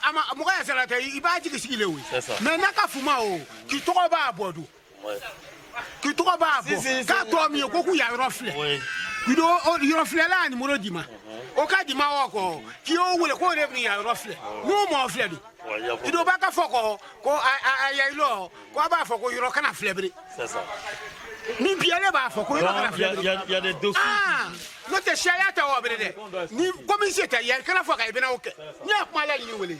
ama mo ga sala te iba ji kisigile wi mais naka fuma o ki to ba abodu ki to ba abo ka to mi ko ku ya rofle kido o rofle la ni mo ro di ma o ka di ma wo ko ki o wole ko re ni ya rofle no mo fle do kido ba ka foko ko aya ilo ko ba foko yoro kana flebre c'est ça ni biale ba foko yoro kana flebre il y a des dossiers no te shaya ta wo bere de ni commission ta ya kana foka ibena oke ni akuma la ni wole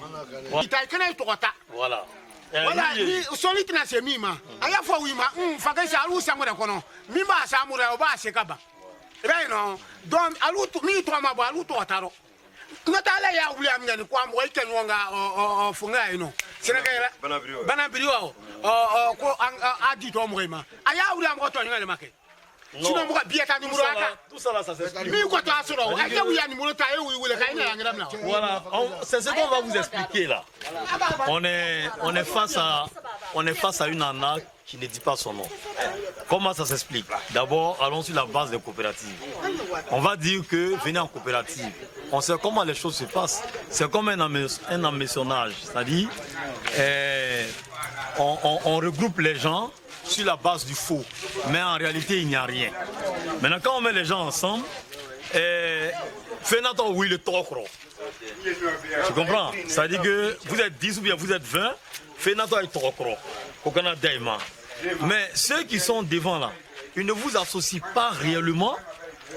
ita kana to kota voilà voilà ni solite na se mima aya fo wi ma faka sa alu samure kono mi ba samure o ba se kaba reno don alu mi to ma ba alu to taro notala ya wuli am ngani kwa mo ite nyonga o funga ino senekela bana biriwa ko adi to mo ma aya wuli am ko to ngale make Sinon, moi, bien ta numéro. Tout ça là, ça s'explique. Mais quoi, tu as sur Voilà, c'est ce qu'on va vous expliquer là. On est face à une arnaque qui ne dit pas son nom. Comment ça s'explique? D'abord, allons sur la base des coopératives. On va dire que venez en coopérative. On sait comment les choses se passent. C'est comme un emmaisonnage. C'est-à-dire, on regroupe les gens sur la base du faux. Mais en réalité, il n'y a rien. Maintenant, quand on met les gens ensemble, Fenato, oui, le tokro. Tu comprends? C'est-à-dire que vous êtes 10 ou bien vous êtes 20, Fenato est tokro. Mais ceux qui sont devant là, ils ne vous associent pas réellement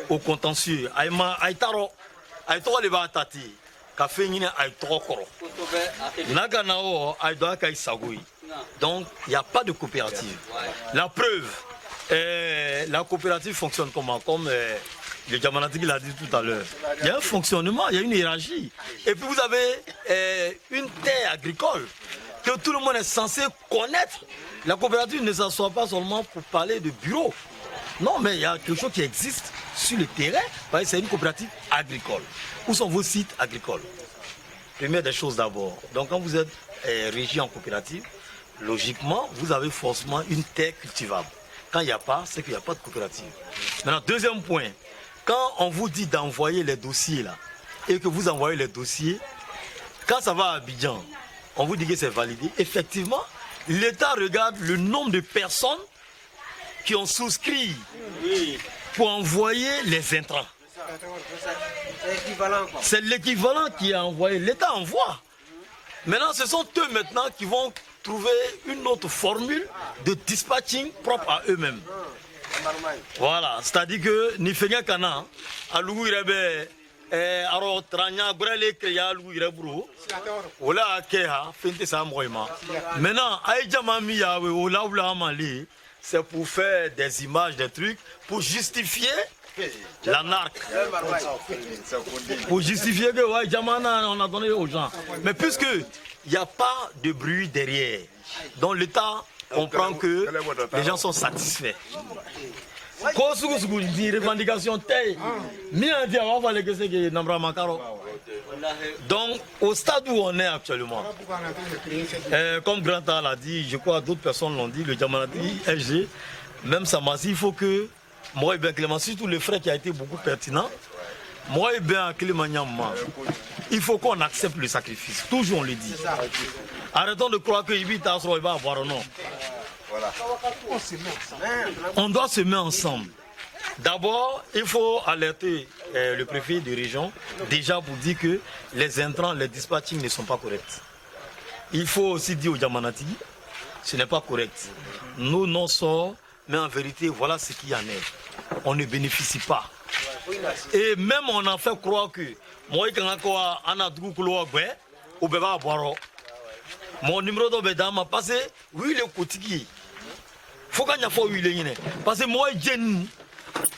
au contentieux. Donc, il n'y a pas de coopérative. La preuve, la coopérative fonctionne comment? Comme le Djamanati l'a dit tout à l'heure. Il y a un fonctionnement, il y a une hiérarchie. Et puis vous avez une terre agricole que tout le monde est censé connaître. La coopérative ne s'assoit pas seulement pour parler de bureau. Non, mais il y a quelque chose qui existe sur le terrain. C'est une coopérative agricole. Où sont vos sites agricoles? Première des choses d'abord. Donc quand vous êtes régi en coopérative, logiquement, vous avez forcément une terre cultivable. Quand il n'y a pas, c'est qu'il n'y a pas de coopérative. Maintenant, deuxième point. Quand on vous dit d'envoyer les dossiers là, et que vous envoyez les dossiers, quand ça va à Abidjan, on vous dit que c'est validé. Effectivement, l'État regarde le nombre de personnes qui ont souscrit pour envoyer les intrants. C'est l'équivalent qui est envoyé. L'État envoie. Maintenant, ce sont eux maintenant qui vont trouver une autre formule de dispatching propre à eux-mêmes. Voilà, c'est-à-dire que ni fenya kana alugu irebe aro tranya grele kreya alugu irebro wala keha fente sa moyma. Maintenant ay jama mi yawe wala wala mali, c'est pour faire des images, des trucs pour justifier l'anarque. Pour justifier que ouais, Jamana, on a donné aux gens. Mais puisque il n'y a pas de bruit derrière, donc l'État comprend que les gens sont satisfaits. Donc, au stade où on est actuellement, comme Granta l'a dit, je crois d'autres personnes l'ont dit, le Djamanati, LG, même Samassi, il faut que moi et bien Clément, surtout le frère qui a été beaucoup pertinent, moi et bien Clément, il faut qu'on accepte le sacrifice. Toujours on le dit. Arrêtons de croire que Ibita va avoir un nom. On doit se mettre ensemble. D'abord, il faut alerter le préfet de région déjà pour dire que les intrants, les dispatchings ne sont pas corrects. Il faut aussi dire au Djamanati, ce n'est pas correct. Nous n'en sommes, mais en vérité, voilà ce qu'il y en est. On ne bénéficie pas. Et même on a fait croire que moi, mon numéro de Bédam a passé, oui, le quotidien. Faut qu'on ait fait oui, parce que moi,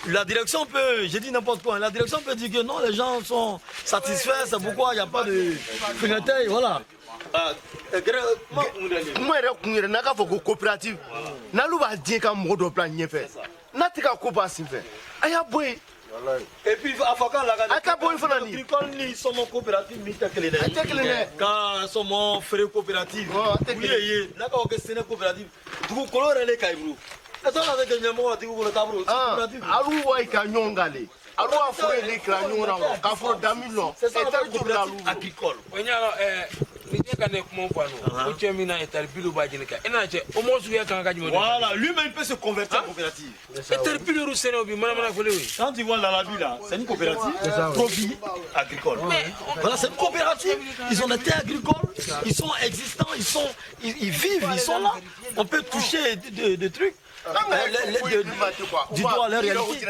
la direction peut, j'ai dit n'importe quoi, la direction peut dire que non, les gens sont satisfaits, c'est pourquoi il n'y a pas de fenêtre, voilà. Moi, je suis coopérative. Je suis un plan. Je suis un coopérative. Et puis, ils sont mon coopérative, quand ils sont mon frère coopérative, oui, d'accord, que c'est une coopérative. Tu peux colorer les cailloux. Et toi, avec un numéro, tu peux le tableau. C'est ça, la coopérative agricole. Voilà, lui-même peut se convertir en coopérative. Quand tu vois dans la ville là, c'est une coopérative trophy agricole. Voilà, c'est une coopérative. Ils ont des terres agricoles, ils sont existants, ils vivent, ils sont là. On peut toucher des trucs. Du doigt à leur réalité.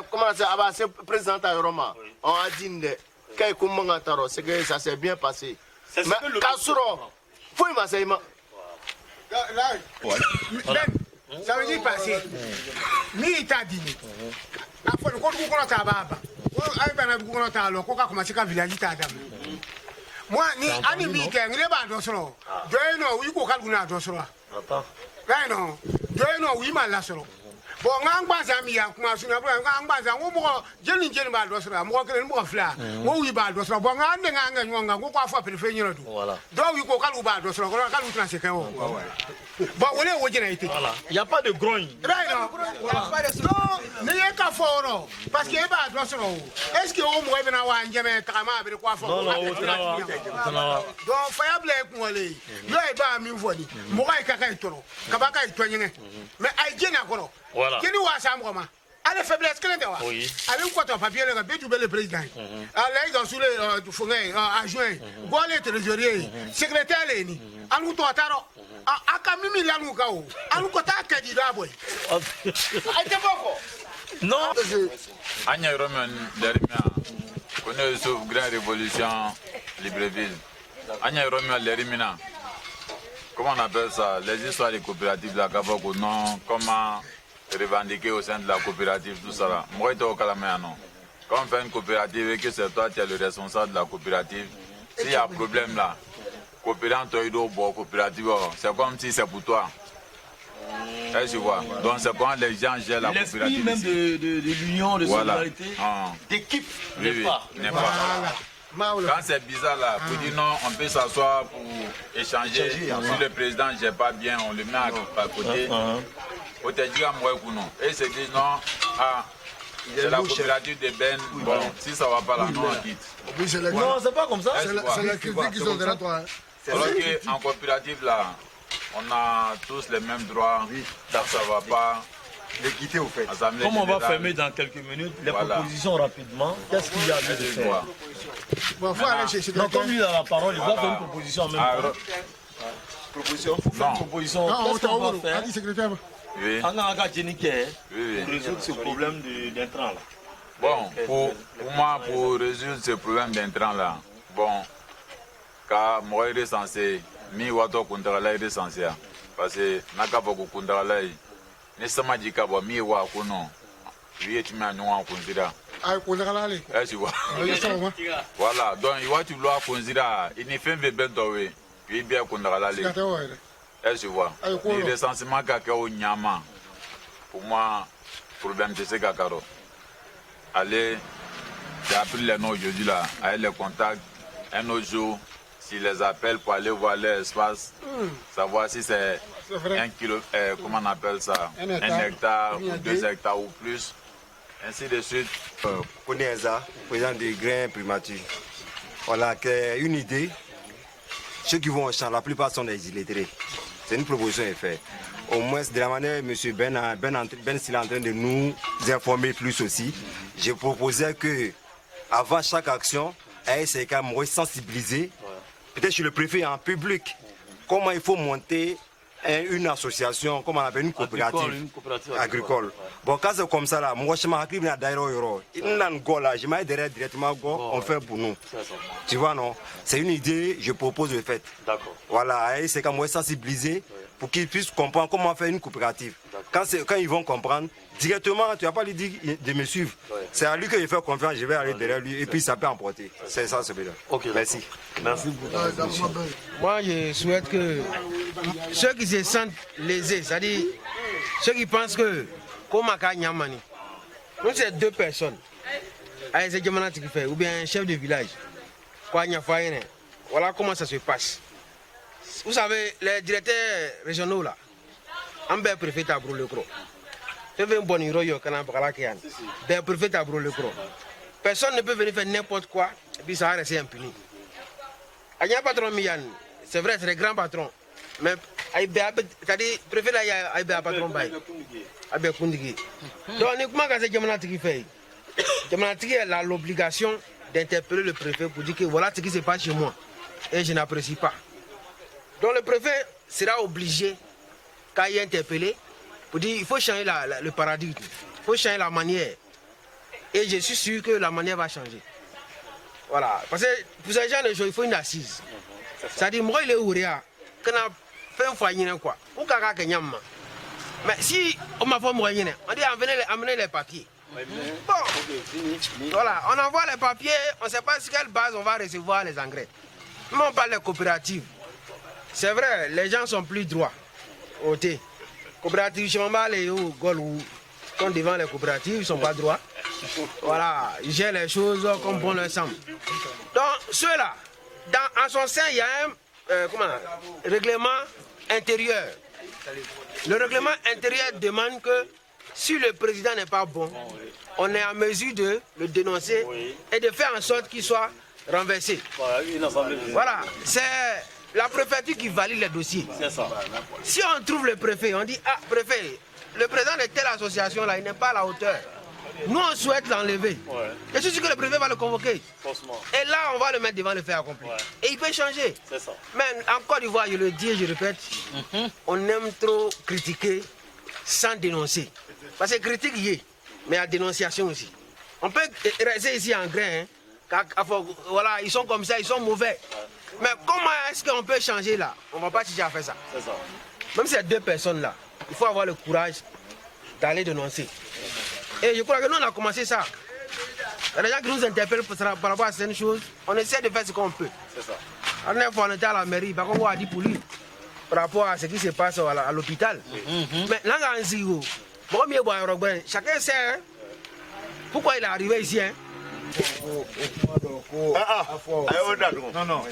Comment ça va, c'est président à Roma. On a dit c'est que ça s'est bien passé. Mais Kassuro, faut m'asseoir. Ça veut dire passé. Mi t'a dit. Après le compte qu'on a tababa. Aïe ben a qu'on a talo. Qu'on a commencé à village tadam. Moi ni animi qui est pas d'osro. Doye no oui qu'on a guna d'osro. Attends. Ben non. Doye no oui mal la soro. Bon ngang baza mi ya kuma suna bro ngang baza ngo mo jeni ba d'osro. Mo ko mo fla. Mo oui ba d'osro. Bon ngang nga ngonga ko kwa fa prefe nyiro do. Voilà. Do oui ko kalu ba d'osro. Ko kalu transe kan o. Bon on est au général. Voilà. Il y a pas de grogne. Mais il y a qu'à faire parce qu'il y a pas d'osro. Est-ce que au moins na wa njeme trama be kwa fa. Non non. Donc fayable ko wale. Yo e ba mi voni. Mo ka ka itoro. Ka ba ka itonye. Mais ay jena ko. Voilà. Kini wa sa mo ma. Allez faiblesse que l'on oui. Allez quoi ton papier le bétu le président. Allez dans sous le fongé adjoint. Gole trésorier, secrétaire leni. Anu to ataro. Aka mimi lanu ka o. Anu ko ta ka di da boy. Ay te boko. Non. Anya Roman Lermia. Connaît ce grand révolution Libreville. Anya Roman Lermina. Comment on appelle ça? Les histoires des coopératives de la Kaboko, non? Comment revendiquer au sein de la coopérative, tout ça là. Moi, je suis au Calamé, quand on fait une coopérative et que c'est toi qui es le responsable de la coopérative, s'il y a un problème là, coopérant, coopérative, c'est comme si c'est pour toi. Tu vois. Donc c'est quand les gens gèrent la coopérative. L'esprit même de l'union, de solidarité, d'équipe n'est pas. Quand c'est bizarre là, pour dire non, on peut s'asseoir pour échanger. Si le président ne gère pas bien, on le met à côté. On te dit à moi ou non. Et ils se disent non, c'est la coopérative de Ben. Bon, si ça ne va pas là, non, on quitte. Non, c'est pas comme ça. C'est la critique qu'ils ont derrière toi. Alors qu'en coopérative là, on a tous les mêmes droits. Ça ne va pas. L'équité au fait. Comme on va fermer dans quelques minutes, les propositions rapidement, qu'est-ce qu'il y a lieu de faire? Bon, faut aller chercher. Donc comme lui a la parole, il va faire une proposition en même temps. Proposition, faut faire une proposition. Qu'est-ce qu'on va faire? Oui. On a résoudre ce problème d'intrant là. Bon, pour moi, pour résoudre ce problème d'intrant là, bon, car moi je suis censé, mi wato kuntarala est censé, parce que naka beaucoup kuntarala, ne sama dit qu'abo mi wa kuno, lui est mis à nous en considération. Ah, kuntarala les. Tu vois. Voilà, donc il va tu dois considérer, il ne fait bien toi, puis bien kuntarala les. Tu vois. Le recensement kaka au Nyama, pour moi, problème de ce kakaro. Allez, j'ai appris les noms aujourd'hui là, avec les contacts, un autre jour, s'ils les appellent pour aller voir l'espace, savoir si c'est 1 kilo, comment on appelle ça, 1 hectare ou 2 hectares ou plus, ainsi de suite. Koneza, président des grains primature. Voilà, une idée. Ceux qui vont au champ, la plupart sont des illettrés. C'est une proposition est faite. Au moins, de la manière, M. Ben s'il est en train de nous informer plus aussi, je proposais que, avant chaque action, c'est quand même sensibiliser, peut-être chez le préfet en public, comment il faut monter une association, comment on appelle une coopérative agricole. Bon, quand c'est comme ça, là, moi, je m'arrive à Dairo, je m'arrive directement, on fait pour nous. Tu vois, non? C'est une idée, je propose le fait. D'accord. Voilà, c'est quand même sensibiliser pour qu'ils puissent comprendre comment faire une coopérative. Quand ils vont comprendre, directement, tu n'as pas lui dire de me suivre. C'est à lui que je fais confiance, je vais aller derrière lui et puis ça peut emporter. C'est ça, c'est bien. Ok, merci. Merci beaucoup. Moi, je souhaite que ceux qui se sentent lésés, c'est-à-dire ceux qui pensent que, comme à Kanyamani, nous c'est 2 personnes, ou bien un chef de village, voilà comment ça se passe. Vous savez, les directeurs régionaux là, un bel préfet à Brou-le-Cro. Personne ne peut venir faire n'importe quoi et puis ça va rester impuni. Il y a un patron Miyan, c'est vrai, c'est le grand patron. Mais c'est-à-dire, préfet là, il y a un patron Baye. Donc, comment c'est Djamanati qui fait? Djamanati a l'obligation d'interpeller le préfet pour dire que voilà ce qui se passe chez moi. Et je n'apprécie pas. Donc le préfet sera obligé, quand il est interpellé, pour dire qu'il faut changer le paradigme, il faut changer la manière. Et je suis sûr que la manière va changer. Voilà. Parce que pour ces gens de choses, il faut une assise. C'est-à-dire, moi, il est ouréa. Quand on fait un foyer, quoi. Ou kaka kenyama. Mais si on m'a fait moyen, on dit amener les papiers. Bon, voilà, on envoie les papiers, on ne sait pas sur quelle base on va recevoir les engrais. Mais on parle de coopératives. C'est vrai, les gens sont plus droits. Côté. Coopératives, je m'en bats les Golou. Quand devant les coopératives, ils ne sont pas droits. Voilà, ils gèrent les choses comme bon leur semble. Donc, ceux-là, en son sein, il y a un règlement intérieur. Le règlement intérieur demande que si le président n'est pas bon, on est en mesure de le dénoncer et de faire en sorte qu'il soit renversé. Voilà, c'est la préfecture qui valide les dossiers. Si on trouve le préfet, on dit, ah, préfet, le président de telle association-là, il n'est pas à la hauteur. Nous, on souhaite l'enlever. Je suis sûr que le préfet va le convoquer. Et là, on va le mettre devant le fait accompli. Et il peut changer. Mais en Côte d'Ivoire, je le dis et je répète, on aime trop critiquer sans dénoncer. Parce que critique y est, mais il y a dénonciation aussi. On peut rester ici en grain. Voilà, ils sont comme ça, ils sont mauvais. Mais comment est-ce qu'on peut changer là? On ne va pas chercher à faire ça. Même si c'est 2 personnes là, il faut avoir le courage d'aller dénoncer. Et je crois que nous, on a commencé ça. Il y a des gens qui nous interpellent par rapport à certaines choses. On essaie de faire ce qu'on peut. La dernière fois, on était à la mairie, on a dit pour lui, par rapport à ce qui se passe à l'hôpital. Mais là, chacun sait hein, pourquoi il est arrivé ici. Hein. Non, non.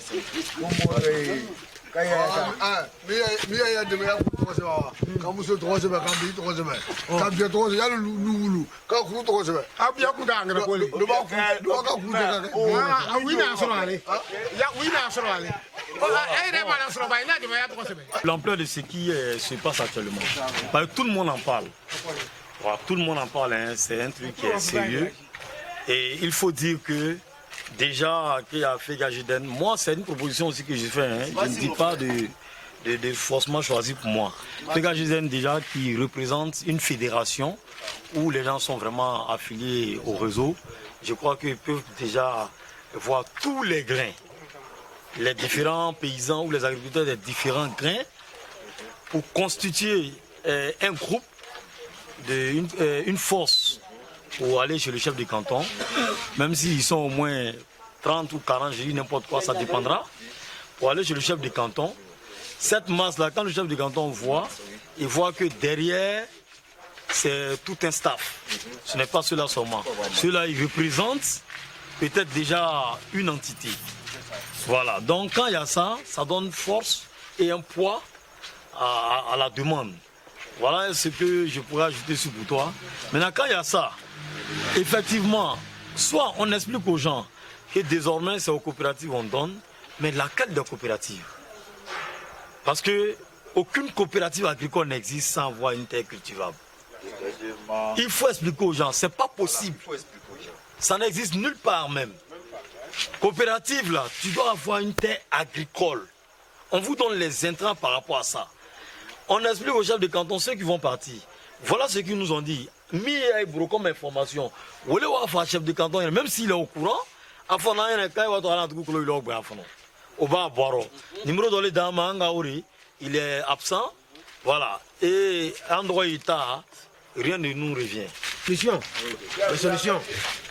L'ampleur de ce qui se passe actuellement, parce que tout le monde en parle. Voilà, tout le monde en parle, hein. C'est un truc qui est sérieux. Et il faut dire que déjà, qui a fait Gagiden, moi c'est une proposition aussi que j'ai fait. Hein. Je ne dis pas de forcément choisir pour moi. Gagiden déjà qui représente une fédération où les gens sont vraiment affiliés au réseau. Je crois qu'ils peuvent déjà voir tous les grains, les différents paysans ou les agriculteurs des différents grains pour constituer un groupe, une force pour aller chez le chef de canton, même s'ils sont au moins 30 ou 40, j'ai dit n'importe quoi, ça dépendra, pour aller chez le chef de canton. Cette masse-là, quand le chef de canton voit, il voit que derrière, c'est tout un staff. Ce n'est pas ceux-là seulement. Ceux-là, ils représentent peut-être déjà une entité. Voilà, donc quand il y a ça, ça donne force et un poids à la demande. Voilà ce que je pourrais ajouter sur pour toi. Maintenant, quand il y a ça, effectivement, soit on explique aux gens que désormais c'est aux coopératives qu'on donne, mais laquelle des coopératives? Parce que aucune coopérative agricole n'existe sans avoir une terre cultivable. Il faut expliquer aux gens, c'est pas possible. Ça n'existe nulle part même. Coopérative là, tu dois avoir une terre agricole. On vous donne les intrants par rapport à ça. On explique aux chefs de canton, ceux qui vont partir. Voilà ce qu'ils nous ont dit. Mis comme information. Vous voulez voir un chef de canton, même s'il est au courant, il est absent. Voilà. Et endroit état, rien ne nous revient. Solution. Les solutions.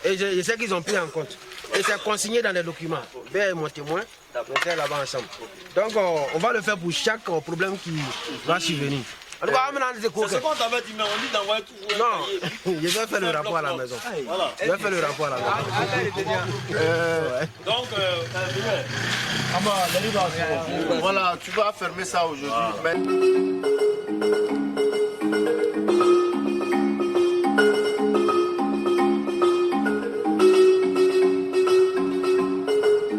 Et je sais qu'ils ont pris en compte. Et c'est consigné dans les documents. Ben et mon témoin, on est là-bas ensemble. Donc on va le faire pour chaque problème qui va survenir. C'est ce qu'on t'avait dit, mais on dit d'envoyer tout. Non, je vais faire le rapport à la maison. Je vais faire le rapport à la maison. Donc, voilà, tu vas fermer ça aujourd'hui.